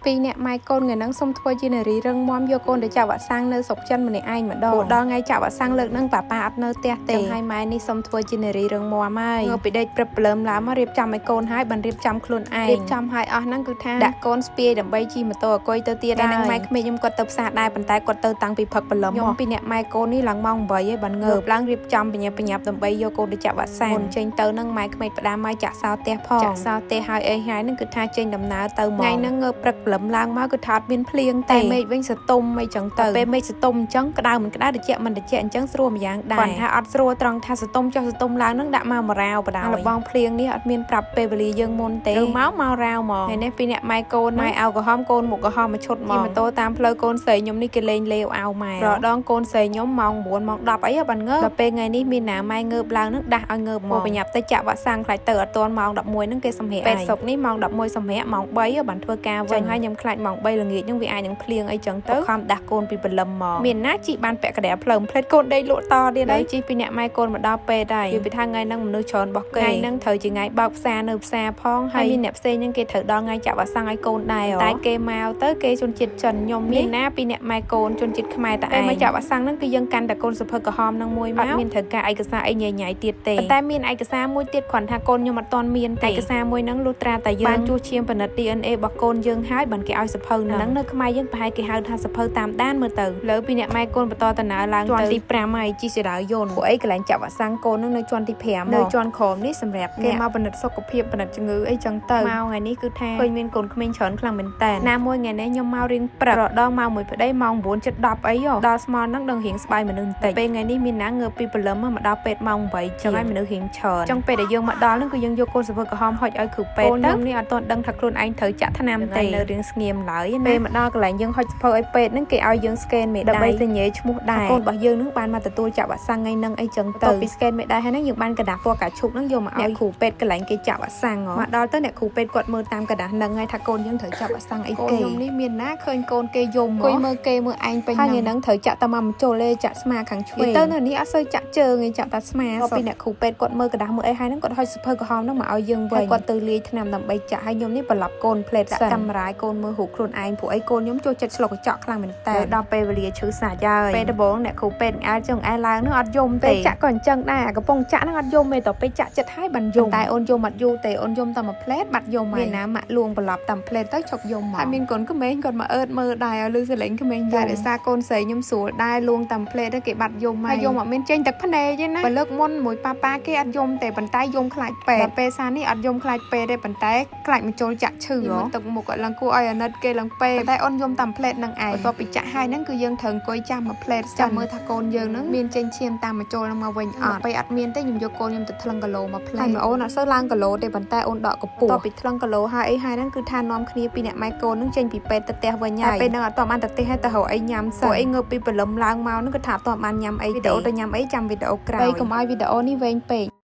ពីអ្នកម៉ែកូនថ្ងៃហ្នឹងសុំធ្វើជានារីរឹងមាំយកកូនទៅចាក់វ៉ាក់សាំងនៅស្រុកចិនម្នាក់ឯងម្ដងដល់ថ្ងៃចាក់វ៉ាក់សាំងលើកហ្នឹងប៉ាប៉ាអត់នៅផ្ទះទេហើយម៉ែនេះសុំធ្វើជានារីរឹងមាំហើយងើបពីដេកព្រឹបព្រលឹមឡើងមករៀបចំឲ្យកូនហើយបានរៀបចំខ្លួនឯងរៀបចំឲ្យអស់ហ្នឹងគឺថាដាក់កូនស្ពាយដើម្បីជិះម៉ូតូអកុយទៅទៀតហើយនឹងម៉ែក្មេងខ្ញុំគាត់ទៅផ្សារដែរប៉ុន្តែគាត់ទៅតាំងពីព្រឹកព្រលឹមខ្ញុំពីអ្នកម៉ែកូននេះឡើងម៉ោង8ហើយបានងើបឡើងរៀបចំបញ្ញាដើម្បីយកកូនទៅចាក់វ៉ាក់សាំងមុនចេញទៅហ្នឹងម៉ែក្មេងផ្ដាំមកចាក់សោផ្ទះផងចាក់សោផ្ទះហើយអីហើយហ្នឹងគឺថាចេញដំណើរទៅមកថ្ងៃហ្នឹងងើបព្រឹកព្រលឹមឡើងមកគឺថាអត់មានភ្លៀងតែមេឃវិញសតុំអីចឹងទៅពេលមេឃសតុំអញ្ចឹងក្តៅមិនក្តៅត្រជាក់មិនត្រជាក់អញ្ចឹងស្រួលម្យ៉ាងដែរគាត់ថាអត់ស្រួលត្រង់ថាសតុំចុះសតុំឡើងនឹងដាក់មកមរាវបដ របងភ្លៀងនេះអត់មានប្រាប់ពេលវេលាយើងមុនទេមករាវមកថ្ងៃនេះពីអ្នកម៉ែកូនម៉ែអោក្រហមកូនមុខក្រហមមកឈុតមកម៉ូតូតាមផ្លូវកូនស្រីខ្ញុំនេះគេលេងលេវអោម៉ែរដងកូនស្រីខ្ញុំម៉ោង9ម៉ោង10អីបានងើបដល់ពេលថ្ងៃនេះមានណាម៉ែងើបឡើងនឹងដាស់ឲ្យងើបមកបញ្ញាប់ទៅចាក់វ៉ាក់សាំងខ្លាចទៅអត់ទាន់ម៉ោង11ហ្នឹងគេសម្រាប់ពេទ្យសុកនេះម៉ោង11សម្រាប់ម៉ោង3បានធ្វើការវិញហើយខ្ញុំខ្លាចម៉ោង3ល្ងាចហ្នឹងវាអាចនឹងភ្លៀងអីចឹងទៅខំដាស់កូនពីព្រលឹមមកមានណាជីបានពាក់កណ្ដាលផ្លើមផ្លេតកូនដេកលក់តទៀតហើយជីពីអ្នកម៉ែកូនមកដល់ពេទ្យហើយពីថាថ្ងៃហ្នឹងមនុស្សច្រើនបោះគេថ្ងៃហ្នឹងត្រូវជាថ្ងៃបើកផ្សារនៅផ្សារផងហើយមានអ្នកផ្សេងហ្នឹងគេត្រូវដល់ថ្ងៃចាក់វ៉ាក់សាំងឲ្យកូនដែរតែគេមកទៅគេជនជាតិចិនខ្ញុំមានណាពីអ្នកម៉ែកូនជនជាតិខ្មែរតែឯងមកចាក់វ៉ាក់សាំងហ្នឹងគឺយើងកាន់តែកូនសភៅក្រហមហ្នឹងមួយមកអត់មានត្រូវការឯកសារអីញ៉ៃទៀតទេតែមានឯកសារមួយទៀតគ្រាន់ថាកូនខ្ញុំអត់ទាន់មានទេឯកសារមួយហ្នឹងលុះត្រាតែយើងបានជួសជុលពិនិត្យ DNA របស់កូនយើងហើយបានគេឲ្យសភៅហ្នឹងនៅខ្មែរយើងប្រហែលគេហៅថាសភៅតាមដានមើលទៅលើពីអ្នកម៉ែកូនបន្តដំណើរឡើងជាន់ទី5ហើយជីសេដាវយន្តពួកអីកន្លែងចាក់វ៉ាក់សាំងកូនហ្នឹងនៅជាន់ទី5នៅជាន់ក្រោមនេះសម្រាប់គេមកពិនិត្យសុខភាពពិនិត្យជំងឺអីចឹងទៅមកថ្ងៃនេះគឺថាឃើញមានកូនក្មេងច្រើនខ្លាំងមែនតើណាមួយថ្ងៃនេះខ្ញុំមករៀងព្រឹករដងមកមួយប្តីម៉ោង9:10អីដល់ស្មោះហ្នឹងដឹងរៀងស្បាយមនុស្សបន្តិចពេលថ្ងៃនេះមានណាងើបពីព្រលឹមមកដល់ពេទ្យម៉ោង8ចឹងហើយមនុស្សរៀងច្រើនចឹងពេលដែលយើងមកដល់ហ្នឹងគឺយើងយកកូនសភៅក្រហមហុចឲ្យគ្រូពេទ្យទៅខ្ញុំនេះអត់ទាន់ដឹងថាខ្លួនឯងត្រូវចាក់ថ្នាំទេនៅរៀងស្ងៀមឡើយពេលមកដល់កន្លែងយើងហុចសភៅឲ្យពេទ្យហ្នឹងគេឲ្យយើងស្កេនមេដៃដើម្បីសញ្ញាឈ្មោះដែរកូនរបស់យើងហ្នឹងបានមកទទួលចាក់វ៉ាក់សាំងថ្ងៃហ្នឹងអីចឹងទៅពីស្កេនមេដៃហើយហ្នឹងយើងបានកដាស់ពណ៌កាឈុកហ្នឹងយកមកឲ្យគ្រូពេទ្យកន្លែងគេចាក់វ៉ាក់សាំងមកដល់ទៅអ្នកគ្រូពេទ្យគាត់មើលតាមកដាស់ហ្នឹងហើយថាកូនយើងត្រូវចាក់វ៉ាក់សាំងអីគេខ្ញុំនេះមានណាឃើញកូនគេយំអង្គុយមើលគេមើលឯងពេញហ្នឹងហើយហ្នឹងត្រូវចាក់តែមកបញ្ចូលលេចាក់ស្មាខាងឆ្វេងទៅនៅនេះអត់សូវចាក់ជើងឯងចាក់តែស្មាពីអ្នកគ្រូពេទ្យគាត់មើលកដាស់មើលអីហើយហ្នឹងគាត់ហុចសភៅក្រហមហ្នឹងមកឲ្យយើងវិញគាត់ទៅលាយថ្នាំដើម្បីចាក់ហើយខ្ញុំនេះប្រឡប់កូនផ្លេតដាក់កាមេរ៉ាកូនមើលរូបខ្លួនឯងព្រោះអីកូនខ្ញុំចូលចិត្តឆ្លុកកញ្ចក់ខ្លាំងមែនតើដល់ពេលវេលាឈឺសាច់ហើយពេលដំបូងអ្នកគ្រូពេទ្យអាចចឹងឡើងហ្នឹងអត់យំទេចាក់ក៏អញ្ចឹងដែរកំពុងចាក់ហ្នឹងអត់យំទេតពេលចាក់ចិត្តហើយបានយំតែអូនយំអត់យូរទេអូនយំតែមួយផ្លេតបាត់យំហើយមានណាម៉ាក់លួងប្រឡប់តាមផ្លេតទៅឈប់យំមកហើយមានកូនក្មេងគាត់មកអឺតមើលដែរឲ្យលឺសលេងក្មេងតែដោយសារកូនស្រីខ្ញុំស្រួលដែរលួងតាមផ្លេតទៅគេបាត់យំហើយយំអត់មានចេញទឹកភ្នែកទេណាបើលើកមុនមួយប៉ាគេអត់យំទេប៉ុន្តែយំខ្លាចពេទ្យពេលសារនេះអត់យំខ្លាចពេទ្យទេប៉ុន្តែខ្លាចមកចូលចាក់ឈឺទឹកមុខគាត់ឡើងគួរឲ្យអាណិតគេឡើងពេទ្យតែអូនយំតាមផ្លេតនឹងឯងបន្ទាប់ពីចាក់ហើយហ្នឹងគឺយើងត្រូវអង្គុយចាំមួយផ្លេតចាំមើលថាកូនយើងហ្នឹងមានចេញឈាមតាមមកចូលនឹងមកវិញអត់ពេលអត់មានទេខ្ញុំយកកូនខ្ញុំទៅថ្លឹងគីឡូមកផ្លេតហើយអូនអត់សូវឡើងគីឡូទេប៉ុន្តែអូនដកកម្ពស់បន្ទាប់ពីថ្លឹងគីឡូហើយអីហើយហ្នឹងគឺថានាំគ្នាពីអ្នកម៉ែកូនហ្នឹងចេញពីពេទ្យទៅផ្ទះវិញហើយពេលហ្នឹងអត់ទាន់បានទៅផ្ទះហើយទៅរកអីញ៉ាំសិនព្រោះអីងើបពីព្រលឹមឡើងមកហ្នឹងគឺថាអត់ទាន់បានញ៉ាំអីវីដេអូទៅញ៉ាំអីចាំវីដេអូក្រោយហើយកុំឲ្យវីដេអូនេះវែងពេក